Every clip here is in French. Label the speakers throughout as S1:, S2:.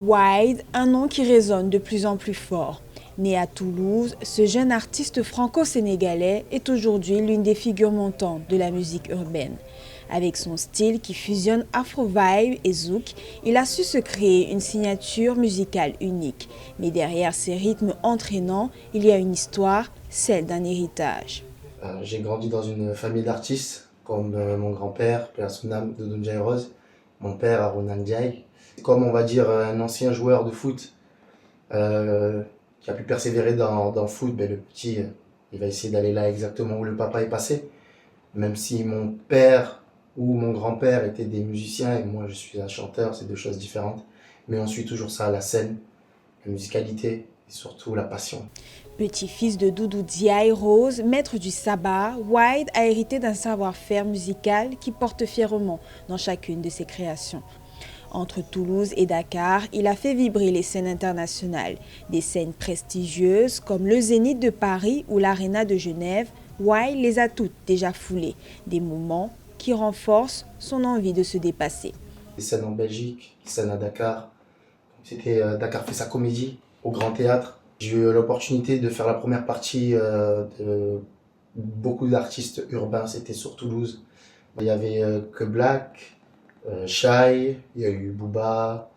S1: Wide, un nom qui résonne de plus en plus fort. Né à Toulouse, ce jeune artiste franco-sénégalais est aujourd'hui l'une des figures montantes de la musique urbaine. Avec son style qui fusionne afro-vibe et zouk, il a su se créer une signature musicale unique. Mais derrière ces rythmes entraînants, il y a une histoire, celle d'un héritage.
S2: J'ai grandi dans une famille d'artistes, comme mon grand-père, Père Sonam Doudou Ndiaye Rose, mon père Aruna Ndiaye. Comme on va dire un ancien joueur de foot euh, qui a pu persévérer dans le foot, ben, le petit, il va essayer d'aller là exactement où le papa est passé. Même si mon père ou mon grand-père étaient des musiciens et moi je suis un chanteur, c'est deux choses différentes. Mais on suit toujours ça, la scène, la musicalité et surtout la passion.
S1: Petit-fils de Doudou Ndiaye Rose, maître du sabbat, Wide a hérité d'un savoir-faire musical qui porte fièrement dans chacune de ses créations. Entre Toulouse et Dakar, il a fait vibrer les scènes internationales. Des scènes prestigieuses comme le Zénith de Paris ou l'Arena de Genève, Wide les a toutes déjà foulées. Des moments qui renforcent son envie de se dépasser.
S2: Des scènes en Belgique, des scènes à Dakar. C'était Dakar fait sa comédie au Grand Théâtre. J'ai eu l'opportunité de faire la première partie de beaucoup d'artistes urbains, c'était sur Toulouse. Il y avait Que Black, Shai, il y a eu Booba,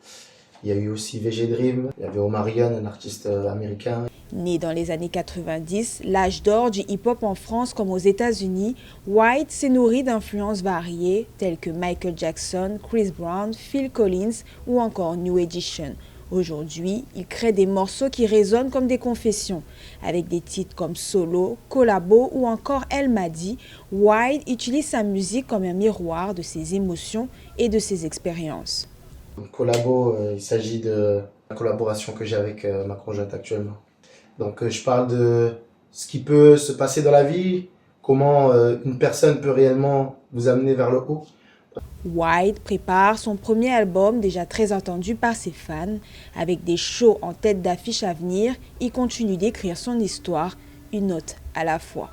S2: il y a eu aussi VG Dream, il y avait Omarion, un artiste américain.
S1: Né dans les années 90, l'âge d'or du hip-hop en France comme aux États-Unis, Wide s'est nourri d'influences variées telles que Michael Jackson, Chris Brown, Phil Collins ou encore New Edition. Aujourd'hui, il crée des morceaux qui résonnent comme des confessions. Avec des titres comme Solo, Collabo ou encore El Madi, Wide utilise sa musique comme un miroir de ses émotions et de ses expériences.
S2: Collabo, il s'agit de la collaboration que j'ai avec ma conjointe actuellement. Donc je parle de ce qui peut se passer dans la vie, comment une personne peut réellement vous amener vers le haut.
S1: Wide prépare son premier album déjà très attendu par ses fans. Avec des shows en tête d'affiche à venir, il continue d'écrire son histoire, une note à la fois.